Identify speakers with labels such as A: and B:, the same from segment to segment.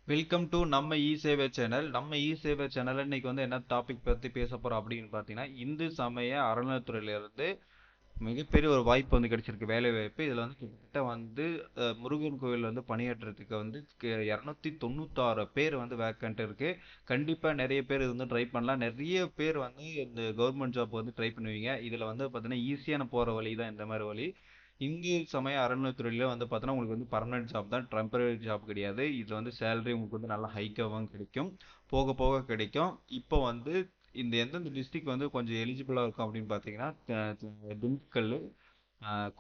A: Welcome to நம்ம இ சேவை channel. நம்ம இ சேவை சேனல் இன்னைக்கு வந்து என்ன டாபிக் பத்தி பேச போறோம் அப்படின்னு பார்த்தீங்கன்னா, இந்து சமய அறநிலையத்துறையில இருந்து மிகப்பெரிய ஒரு வாய்ப்பு வந்து கிடைச்சிருக்கு, வேலை வாய்ப்பு. இதுல வந்து கிட்டத்தட்ட வந்து முருகன் கோவில் வந்து பணியாற்றுறதுக்கு வந்து 296 பேர் வந்து வேக்கண்ட் இருக்கு. கண்டிப்பா நிறைய பேர் இது வந்து ட்ரை பண்ணலாம். நிறைய பேர் வந்து இந்த கவர்மெண்ட் ஜாப் வந்து ட்ரை பண்ணுவீங்க. இதுல வந்து பார்த்தீங்கன்னா ஈஸியான போற வழி தான் இந்த மாதிரி வழி. இந்திய சமய அறநிலையத்துறையில வந்து பார்த்தீங்கன்னா உங்களுக்கு வந்து பர்மனன்ட் ஜாப் தான், டெம்பரரி ஜாப் கிடையாது. இதுல வந்து சேலரி உங்களுக்கு வந்து நல்லா ஹைக்காகவும் கிடைக்கும், போக போக கிடைக்கும். இப்போ வந்து இந்த எந்தெந்த டிஸ்ட்ரிக்ட் வந்து கொஞ்சம் எலிஜிபிளா இருக்கும் அப்படின்னு பார்த்தீங்கன்னா, திண்டுக்கல்,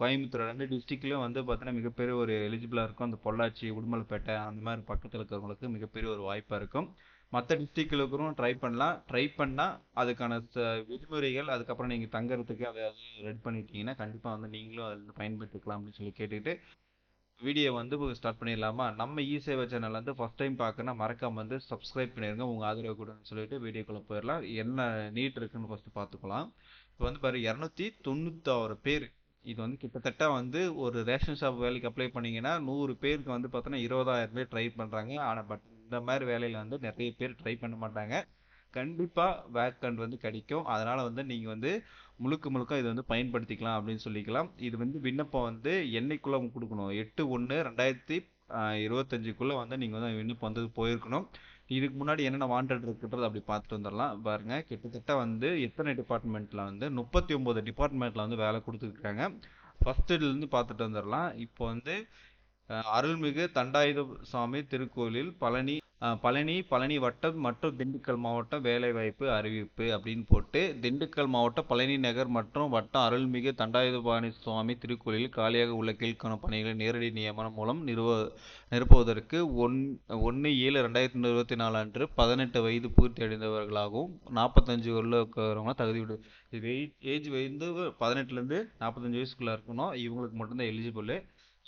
A: கோயம்புத்தூர் ரெண்டு டிஸ்ட்ரிக்ட்லயும் வந்து பார்த்தீங்கன்னா மிகப்பெரிய ஒரு எலிஜிபிளா இருக்கும். அந்த பொள்ளாச்சி, உடுமலைப்பேட்டை அந்த மாதிரி பக்கத்தில் இருக்கிறவங்களுக்கு மிகப்பெரிய ஒரு வாய்ப்பா இருக்கும். மற்ற டிஸ்ட்ரிக்ட்ல இருக்கிறவங்க ட்ரை பண்ணலாம். ட்ரை பண்ணா அதுக்கான விதிமுறைகள், அதுக்கப்புறம் நீங்க தங்கறதுக்கு அதை ரெடி பண்ணிட்டீங்கன்னா கண்டிப்பா வந்து நீங்களும் அதில் பயன்பெற்றுக்கலாம் அப்படின்னு சொல்லி கேட்டுக்கிட்டு வீடியோ வந்து ஸ்டார்ட் பண்ணிடலாமா? நம்ம இ சேவை சேனல் வந்து ஃபர்ஸ்ட் டைம் பார்க்கணும்னா மறக்காம வந்து சப்ஸ்கிரைப் பண்ணிருங்க, உங்க ஆதரவு கொடுன்னு சொல்லிட்டு வீடியோக்குள்ள போயிடலாம். என்ன நீட் இருக்குன்னு ஃபர்ஸ்ட் பார்த்துக்கலாம். இப்போ வந்து பாரு 296 பேர். இது வந்து கிட்டத்தட்ட வந்து ஒரு ரேஷன் ஷாப் வேலைக்கு அப்ளை பண்ணீங்கன்னா 100 பேருக்கு வந்து பார்த்தோன்னா 20,000 பேர் ட்ரை பண்றாங்க. ஆனா பட் இந்த மாதிரி வேலையில வந்து நிறைய பேர் ட்ரை பண்ண மாட்டாங்க. கண்டிப்பா வேக்கண்ட் வந்து கிடைக்கும். அதனால வந்து நீங்க வந்து முழுக்க முழுக்க இதை வந்து பயன்படுத்திக்கலாம் அப்படின்னு சொல்லிக்கலாம். இது வந்து விண்ணப்பம் வந்து என்னைக்குள்ள கொடுக்கணும்? 8/1/2025க்குள்ள வந்து நீங்க வந்து விண்ணப்பம் வந்து போயிருக்கணும். இதுக்கு முன்னாடி என்னென்ன வாண்டட் இருக்குன்றது அப்படி பார்த்துட்டு வந்துடலாம். பாருங்க, கிட்டத்தட்ட வந்து எத்தனை டிபார்ட்மெண்ட்ல வந்து 39 டிபார்ட்மெண்ட்ல வந்து வேலை கொடுத்துருக்காங்க. ஃபர்ஸ்ட்ல இருந்து பார்த்துட்டு வந்துடலாம். இப்போ வந்து அருள்மிகு தண்டாயுதபாணி திருக்கோயிலில் பழனி வட்டம் மற்றும் திண்டுக்கல் மாவட்டம் வேலைவாய்ப்பு அறிவிப்பு அப்படின்னு போட்டு, திண்டுக்கல் மாவட்டம் பழனி நகர் மற்றும் வட்டம் அருள்மிகு தண்டாயுதபாணி சுவாமி திருக்கோயிலில் காலியாக உள்ள கீழ்காணும் பணிகளை நேரடி நியமனம் மூலம் நிரப்புவதற்கு 1/7/2024 அன்று 18 வயது பூர்த்தி அடைந்தவர்களாகவும் 45 உள்ள இருக்கிறவங்க தகுதி ஏஜ் வந்து 18ல இருந்து 45 வயசுக்குள்ள இருக்கணும். இவங்களுக்கு மட்டும்தான் எலிஜிபிள்.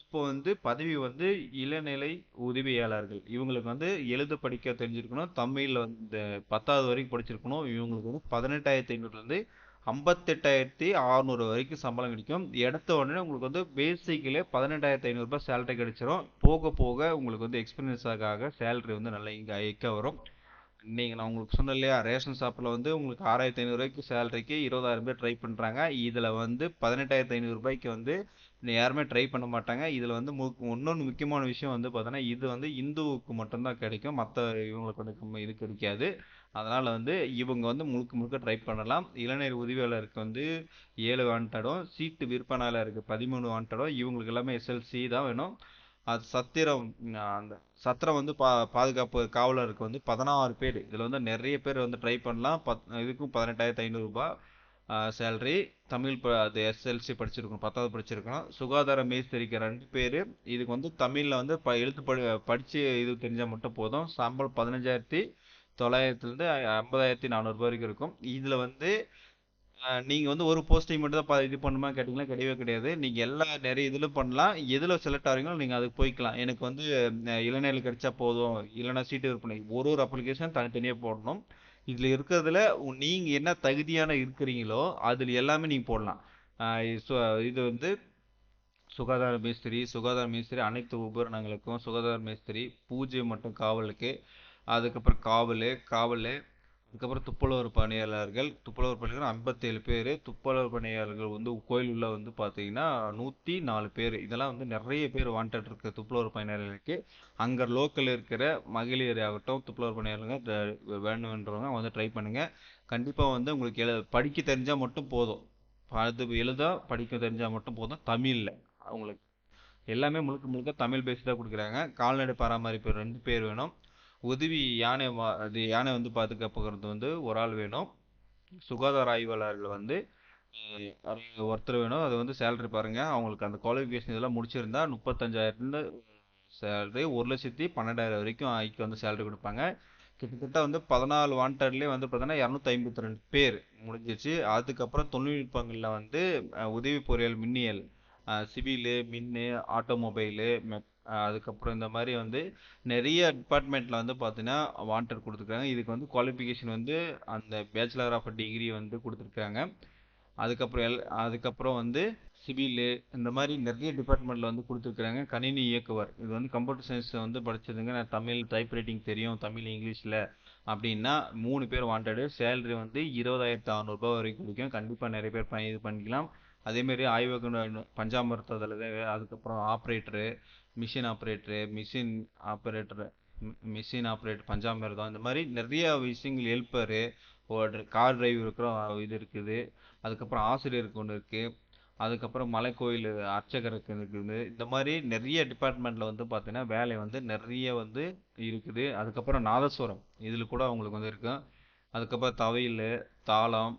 A: இப்போ வந்து பதவி வந்து இளநிலை உதவியாளர்கள். இவங்களுக்கு வந்து எழுத படிக்க தெரிஞ்சிருக்கணும். தமிழ்ல வந்து 10வது வரைக்கும் படிச்சிருக்கணும். இவங்களுக்கு வந்து 18,500 இருந்து 58,600 வரைக்கும் சம்பளம் கிடைக்கும். எடுத்த உடனே உங்களுக்கு வந்து பேசிக்ல 18,500 ரூபாய் சேலரி கிடைச்சிரும். போக போக உங்களுக்கு வந்து எக்ஸ்பீரியன்ஸ் ஆக சேலரி வந்து நல்லா இங்க ஹைக்கா வரும். நான் உங்களுக்கு சொன்னேன் இல்லையா, ரேஷன் ஷாப்ல வந்து உங்களுக்கு 6,500 ரூபாய்க்கு சேலரிக்கு 20,000 பேர் ட்ரை பண்றாங்க. இதுல வந்து 18,500 ரூபாய்க்கு வந்து யாருமே ட்ரை பண்ண மாட்டாங்க. இதுல வந்து இன்னொன்று முக்கியமான விஷயம் வந்து பார்த்தோன்னா, இது வந்து இந்துவுக்கு மட்டும்தான் கிடைக்கும், மற்ற இவங்களுக்கு வந்து இது கிடைக்காது. அதனால வந்து இவங்க வந்து முழுக்க முழுக்க ட்ரை பண்ணலாம். இளநிலை உதவியாளருக்கு வந்து 7 வாண்டடும், சீட்டு விற்பனையாளருக்கு 13 வாண்டடும். இவங்களுக்கு எல்லாமே எஸ்எல்சி தான் வேணும். அது சத்திரம், அந்த சத்திரம் வந்து பாதுகாப்பு காவலருக்கு வந்து 16 பேர். இதுல வந்து நிறைய பேர் வந்து ட்ரை பண்ணலாம். இதுக்கும் 18,500 ரூபாய் சேலரி. அது எஸ்எல்சி படிச்சிருக்கணும், 10வது படிச்சிருக்கணும். சுகாதார மேஸ்திரிக்கு 2 பேர். இதுக்கு வந்து தமிழ்ல வந்து எழுத்து படிச்சு இது தெரிஞ்சா மட்டும் போதும். சம்பளம் 15,900 இருந்து 50,400 வரைக்கும் இருக்கும். இதுல வந்து நீங்க வந்து ஒரு போஸ்டிங் மட்டும் தான் இது பண்ணுமா கேட்டீங்கன்னா கிடையவே கிடையாது. நீங்க எல்லா நிறைய இதுல பண்ணலாம். எதுல செலக்ட் ஆகிறீங்களோ நீங்க அதுக்கு போய்க்கலாம். எனக்கு வந்து இளநிலை கிடைச்சா போதும், இல்லைன்னா சீட்டு விற்பனை, ஒரு அப்ளிகேஷன் தனித்தனியா போடணும். இதுல இருக்கிறதுல நீங்க என்ன தகுதியான இருக்கிறீங்களோ அதுல எல்லாமே நீங்க போடலாம். இது வந்து சுகாதார மேஸ்திரி அனைத்து உபகரணங்களுக்கும், சுகாதார மேஸ்திரி பூஜை மற்றும் காவலுக்கு, அதுக்கப்புறம் காவல், அதுக்கப்புறம் துப்புரவு பணியாளர்கள் 57 பேர். துப்புரவு பணியாளர்கள் வந்து கோயில் உள்ள வந்து பார்த்தீங்கன்னா 104 பேர். இதெல்லாம் வந்து நிறைய பேர் வாண்டட் இருக்கு துப்புரவு பணியாளர்களுக்கு. அங்கே லோக்கல் இருக்கிற மகளிர் ஆகட்டும், துப்புரவு பணியாளர்கள் வேணுன்றவங்க வந்து ட்ரை பண்ணுங்க. கண்டிப்பாக வந்து உங்களுக்கு படிக்க தெரிஞ்சால் மட்டும் போதும். அது படிக்க தெரிஞ்சால் மட்டும் போதும். தமிழில் அவங்களுக்கு எல்லாமே முழுக்க முழுக்க தமிழ் பேசி தான் கொடுக்குறாங்க. கால்நடை பராமரிப்பு 2 பேர் வேணும். உதவி யானை அது யானை வந்து பாதுகாப்புக்கிறது வந்து ஒரு ஆள் வேணும். சுகாதார ஆய்வாளர்கள் வந்து ஒருத்தர் வேணும். அது வந்து சேலரி பாருங்க, அவங்களுக்கு அந்த குவாலிஃபிகேஷன் இதெல்லாம் முடிச்சிருந்தா 35,000 சேலரி 1,12,000 வரைக்கும் ஐக்கு வந்து சேலரி கொடுப்பாங்க. கிட்டத்தட்ட வந்து 14 வாண்டட்லேயே வந்து பார்த்தீங்கன்னா 252 பேர் முடிஞ்சிச்சு. அதுக்கப்புறம் தொழில்நுட்பங்களில் வந்து உதவி பொறியியல், மின்னியல், சிவிலு, மின்னு, ஆட்டோமொபைலு, அதுக்கப்புறம் இந்த மாதிரி வந்து நிறைய டிபார்ட்மெண்ட்டில் வந்து பார்த்தீங்கன்னா வாண்டட் கொடுத்துருக்காங்க. இதுக்கு வந்து குவாலிஃபிகேஷன் வந்து அந்த பேச்சுலர் ஆஃப் டிகிரி வந்து கொடுத்துருக்காங்க. அதுக்கப்புறம் வந்து சிவிலு, இந்த மாதிரி நிறைய டிபார்ட்மெண்ட்டில் வந்து கொடுத்துருக்குறாங்க. கணினி இயக்குவர், இது வந்து கம்ப்யூட்டர் சயின்ஸ் வந்து படிச்சதுங்க, நான் தமிழ் டைப் ரைட்டிங் தெரியும், தமிழ் இங்கிலீஷில் அப்படின்னா 3 பேர் வாண்டடு. சேலரி வந்து 20,600 வரைக்கும் கிடைக்கும். கண்டிப்பாக நிறைய பேர் இது பண்ணிக்கலாம். அதேமாரி ஆய்வக பஞ்சாமிர்தத்தில், அதுக்கப்புறம் operator, machine operator machine operator, பஞ்சாமிர்தம், இந்த மாதிரி நிறைய விஷயங்கள், ஹெல்ப்பரு, கார் டிரைவர் இருக்கிற இது இருக்குது. அதுக்கப்புறம் ஆசிரியருக்கு ஒன்று இருக்குது. அதுக்கப்புறம் மலைக்கோயில் அர்ச்சகருக்கு இருக்குது. இந்த மாதிரி நிறைய டிபார்ட்மெண்ட்டில் வந்து பார்த்தீங்கன்னா வேலை வந்து நிறைய வந்து இருக்குது. அதுக்கப்புறம் நாதஸ்வரம் இதில் கூட அவங்களுக்கு வந்து இருக்கும். அதுக்கப்புறம் தவில், தாளம்,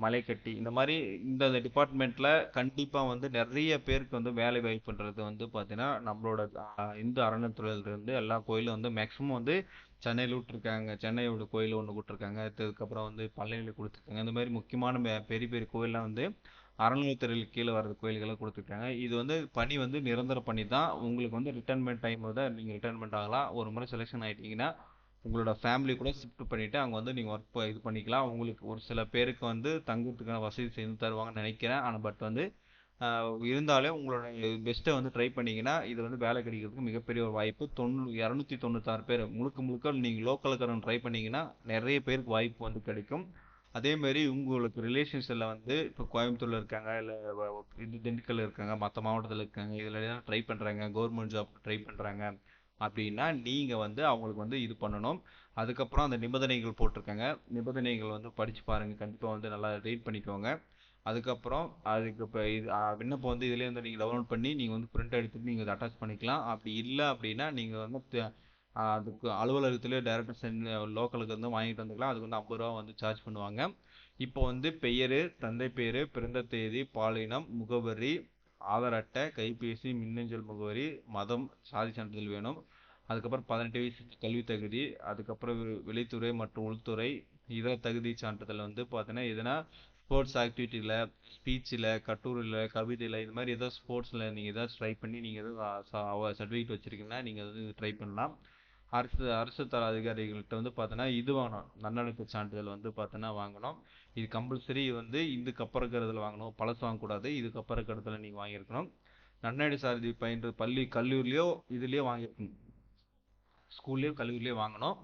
A: மலைக்கட்டி, இந்த மாதிரி இந்த டிபார்ட்மெண்ட்டில் கண்டிப்பாக வந்து நிறைய பேருக்கு வந்து வேலை வாய்ப்புன்றது வந்து பார்த்தீங்கன்னா நம்மளோட இந்து அறநிலையத்துறையிலிருந்து எல்லா கோயிலும் வந்து மேக்ஸிமம் வந்து சென்னையில் விட்டுருக்காங்க. சென்னையோட கோயில் ஒன்று விட்டுருக்காங்க. அதுக்கப்புறம் வந்து பழனியில் கொடுத்துருக்காங்க. இந்த மாதிரி முக்கியமான பெரிய பெரிய கோயிலெலாம் வந்து அறநிலையத்துறையில் கீழே வர்ற கோயில்களை கொடுத்துருக்காங்க. இது வந்து பணி வந்து நிரந்தர பணி தான். உங்களுக்கு வந்து ரிட்டைர்மெண்ட் டைம் தான் நீங்கள் ரிட்டைர்மெண்ட் ஆகலாம். ஒரு முறை செலெக்ஷன் ஆகிட்டீங்கன்னா உங்களோட ஃபேமிலி கூட ஷிஃப்ட் பண்ணிவிட்டு அங்கே வந்து நீங்கள் ஒர்க் இது பண்ணிக்கலாம். உங்களுக்கு ஒரு சில பேருக்கு வந்து தங்குறதுக்கான வசதி செஞ்சு தருவாங்கன்னு நினைக்கிறேன். ஆனால் பட் வந்து இருந்தாலே உங்களோட பெஸ்ட்டை வந்து ட்ரை பண்ணிங்கன்னா இது வந்து வேலை கிடைக்கிறதுக்கு மிகப்பெரிய ஒரு வாய்ப்பு. 296 பேர் முழுக்க முழுக்க நீங்கள் லோக்கலுக்காரன் ட்ரை பண்ணிங்கன்னா நிறைய பேருக்கு வாய்ப்பு வந்து கிடைக்கும். அதேமாரி உங்களுக்கு ரிலேஷன்ஸில் வந்து இப்போ கோயம்புத்தூரில் இருக்காங்க, இல்லை இது திண்டுக்கல்ல இருக்காங்க, மற்ற மாவட்டத்தில் இருக்காங்க, இதில் எல்லாம் ட்ரை பண்ணுறாங்க, கவர்மெண்ட் ஜாப் ட்ரை பண்ணுறாங்க அப்படின்னா நீங்கள் வந்து அவங்களுக்கு வந்து இது பண்ணணும். அதுக்கப்புறம் அந்த நிபந்தனைகள் போட்டிருக்காங்க. நிபந்தனைகள் வந்து படித்து பாருங்கள். கண்டிப்பாக வந்து நல்லா ரீட் பண்ணிக்கோங்க. அதுக்கப்புறம் அதுக்கு இப்போ இது விண்ணப்பம் வந்து இதுலேயே வந்து நீங்கள் டவுன்லோட் பண்ணி நீங்கள் வந்து பிரிண்ட் எடுத்துட்டு நீங்கள் இதை அட்டாச் பண்ணிக்கலாம். அப்படி இல்லை அப்படின்னா நீங்கள் வந்து அதுக்கு அலுவலகத்திலே டேரெக்டாக லோக்கலுக்கு வந்து வாங்கிட்டு வந்துக்கலாம். அதுக்கு வந்து 50 ரூபா வந்து சார்ஜ் பண்ணுவாங்க. இப்போ வந்து பெயர், தந்தை பேர், பிறந்த தேதி, பாலினம், முகவரி, ஆதார் அட்டை, கைபேசி, மின்னஞ்சல் முகவரி, மதம், சாதி சான்றிதழ் வேணும். அதுக்கப்புறம் 18 வயசு கல்வி தகுதி, அதுக்கப்புறம் வெளித்துறை மற்றும் உள்துறை இதர தகுதி சான்றிதழ் வந்து பார்த்தீங்கன்னா எதுனா ஸ்போர்ட்ஸ் ஆக்டிவிட்டியில், ஸ்பீச்சில், கட்டுரையில், கவிதையில், இது மாதிரி ஏதாவது ஸ்போர்ட்ஸில் நீங்கள் ஏதாவது ட்ரை பண்ணி நீங்கள் எதாவது சர்டிஃபிகேட் வச்சுருக்கீங்கன்னா நீங்கள் வந்து ட்ரை பண்ணலாம். அரசு தர அதிகாரிகள்கிட்ட வந்து பார்த்தோன்னா இது வாங்கணும், நன்னடத்தை சான்றிதழ் வந்து பார்த்தோன்னா வாங்கணும். இது கம்பல்சரி வந்து இதுக்கு அப்புறம் இருக்கிறதுல வாங்கணும், பழசு வாங்கக்கூடாது. இதுக்கு அப்புறம் இருக்கிறதுல நீங்கள் வாங்கியிருக்கணும். நன்னடை சாரதி பயின்ற பள்ளி கல்லூரிலையோ இதுலேயோ வாங்கியிருக்கணும், ஸ்கூல்லேயோ கல்லூரிலேயோ வாங்கணும்.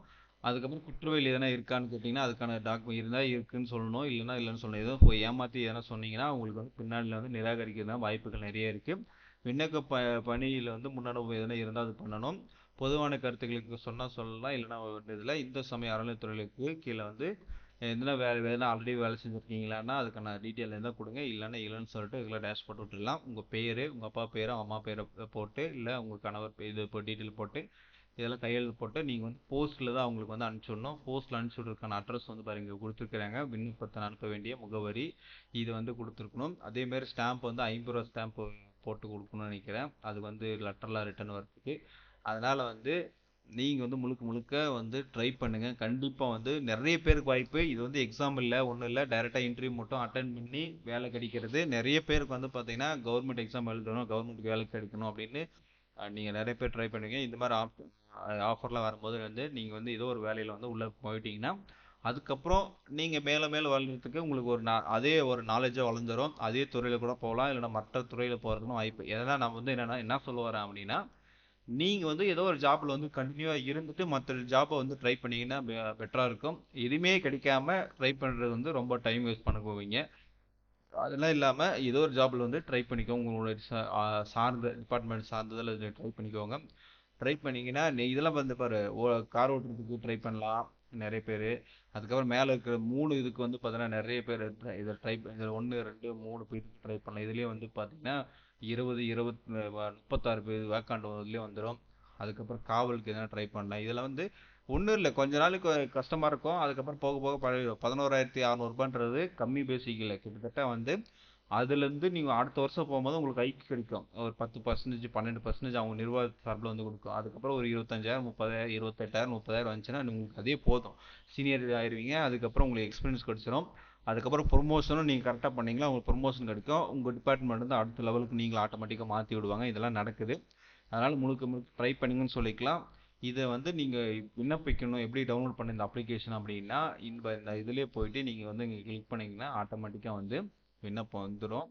A: அதுக்கப்புறம் குற்றவியல் எதனா இருக்கான்னு கேட்டிங்கன்னா அதுக்கான டாக்குமெண்ட் இருந்தால் இருக்குன்னு சொல்லணும், இல்லைன்னா இல்லைன்னு சொல்லணும். எதுவும் போய் ஏமாற்றி எதனா சொன்னீங்கன்னா உங்களுக்கு வந்து பின்னாடியில் வந்து நிராகரிக்கிறதுனா வாய்ப்புகள் நிறைய இருக்குது. விண்ணப்ப பணியில் வந்து முன்னனுபவம் எதனா இருந்தால் அது பண்ணணும். பொதுவான கருத்துக்களுக்கு சொன்னால் சொல்லலாம், இல்லைன்னா இதில் இந்த சமய அறநிலையத்துறைகளுக்கு கீழே வந்து எதுனா எதனா ஆல்ரெடி வேலை செஞ்சுருக்கீங்களான்னா அதுக்கான டீட்டெயில் இருந்தால் கொடுங்க, இல்லைன்னா இல்லைன்னு சொல்லிட்டு இதில் டேஷ் போட்டு விட்டுடலாம். உங்கள் பேர், உங்கள் அப்பா பேர், அம்மா பேரை போட்டு, இல்லை உங்கள் கணவர் இது இப்போ டீட்டெயில் போட்டு இதெல்லாம் கையெழுத்து போட்டு நீங்கள் வந்து போஸ்ட்டில் தான் அவங்களுக்கு வந்து அனுப்பிச்சிடணும். போஸ்ட்டில் அனுப்பிச்சி விட்றதுக்கான அட்ரஸ் வந்து பாருங்க கொடுத்துருக்குறாங்க. விண்ணப்பத்தை அனுப்ப வேண்டிய முகவரி இது வந்து கொடுத்துருக்கணும். அதேமாரி ஸ்டாம்ப் வந்து 50 ரூபா ஸ்டாம்ப் போட்டு கொடுக்கணும்னு நினைக்கிறேன். அது வந்து லெட்டர்லாம் ரிட்டன் வரதுக்கு. அதனால் வந்து நீங்கள் வந்து முழுக்க முழுக்க வந்து ட்ரை பண்ணுங்கள். கண்டிப்பாக வந்து நிறைய பேருக்கு வாய்ப்பு. இது வந்து எக்ஸாம் இல்லை, ஒன்றும் இல்லை, டைரெக்டாக இன்டர்வியூ மட்டும் அட்டன் பண்ணி வேலை கிடைக்கிறது. நிறைய பேருக்கு வந்து பார்த்தீங்கன்னா கவர்மெண்ட் எக்ஸாம் எழுதணும், கவர்மெண்ட் வேலை கிடைக்கணும் அப்படின்னு நீங்கள் நிறைய பேர் ட்ரை பண்ணுவீங்க. இந்த மாதிரி ஆஃபர்லாம் வரும்போது வந்து நீங்கள் வந்து ஏதோ ஒரு வேலையில் வந்து உள்ளே போயிட்டீங்கன்னா அதுக்கப்புறம் நீங்கள் மேலே மேலே வளர்கிறதுக்கு உங்களுக்கு அதே ஒரு நாலேஜாக வளர்ந்துடும். அதே துறையில் கூட போகலாம், இல்லைன்னா மற்ற துறையில் போகிறதுக்கும் வாய்ப்பு. ஏன்னா நான் வந்து என்ன சொல்ல வரேன் அப்படின்னா, நீங்கள் வந்து ஏதோ ஒரு ஜாப்பில் வந்து கண்டினியூவாக இருந்துட்டு மற்ற ஜாப்பை வந்து ட்ரை பண்ணிங்கன்னா பெட்டராக இருக்கும். எதுவுமே கிடைக்காம ட்ரை பண்ணுறது வந்து ரொம்ப டைம் வேஸ்ட் பண்ண போவீங்க. அதெல்லாம் இல்லாமல் ஏதோ ஒரு ஜாப்பில் வந்து ட்ரை பண்ணிக்கோங்க. உங்களோட சார்ந்த டிபார்ட்மெண்ட் சார்ந்ததில் ட்ரை பண்ணிக்கோங்க. ட்ரை பண்ணிங்கன்னா இதெல்லாம் வந்து பாரு, கார் ஓட்டுறதுக்கு ட்ரை பண்ணலாம் நிறைய பேர். அதுக்கப்புறம் மேலே இருக்கிற 3 இதுக்கு வந்து பார்த்தீங்கன்னா நிறைய பேர் இதை இதில் 1 2 3 பேருக்கு ட்ரை பண்ணலாம். இதுலேயே வந்து பார்த்தீங்கன்னா 36 பேர் வேக்காண்டு இதுலேயே வந்துடும். அதுக்கப்புறம் காவலுக்கு எதனா ட்ரை பண்ணலாம். இதெல்லாம் வந்து ஒன்றும் இல்லை, கொஞ்ச நாளைக்கு கஷ்டமாக இருக்கும். அதுக்கப்புறம் போக போக பழகிடும். 11,600 கம்மி பேசிக் இல்லை, கிட்டத்தட்ட வந்து அதுலேருந்து நீங்கள் அடுத்த வருஷம் போகும்போது உங்களுக்கு கைக்கு கிடைக்கும் ஒரு 10%, 12% அவங்க நிர்வாக சார்பில் வந்து கொடுக்கும். அதுக்கப்புறம் ஒரு 25,000, 30,000, 28,000, 30,000 வந்துச்சுன்னா உங்களுக்கு அதே போதும், சீனியர் ஆயிடுவீங்க. அதுக்கப்புறம் உங்களுக்கு எக்ஸ்பீரியன்ஸ் கிடச்சிடும். அதுக்கப்புறம் ப்ரொமோஷனும் நீங்கள் கரெக்டாக பண்ணீங்களா உங்களுக்கு ப்ரொமோஷன் கிடைக்கும். உங்கள் டிபார்ட்மெண்ட் வந்து அடுத்த லெவலுக்கு நீங்கள் ஆட்டோமேட்டிக்காக மாற்றி விடுவாங்க. இதெல்லாம் நடக்குது. அதனால் முழுக்க முழுக்க ட்ரை பண்ணுங்கன்னு சொல்லிக்கலாம். இதை வந்து நீங்கள் விண்ணப்பிக்கணும், எப்படி டவுன்லோட் பண்ண இந்த அப்ளிகேஷன் அப்படின்னா இந்த இதுலேயே போயிட்டு நீங்கள் வந்து இங்கே கிளிக் பண்ணிங்கன்னா ஆட்டோமேட்டிக்காக வந்து விண்ணப்பம் வந்துடும்.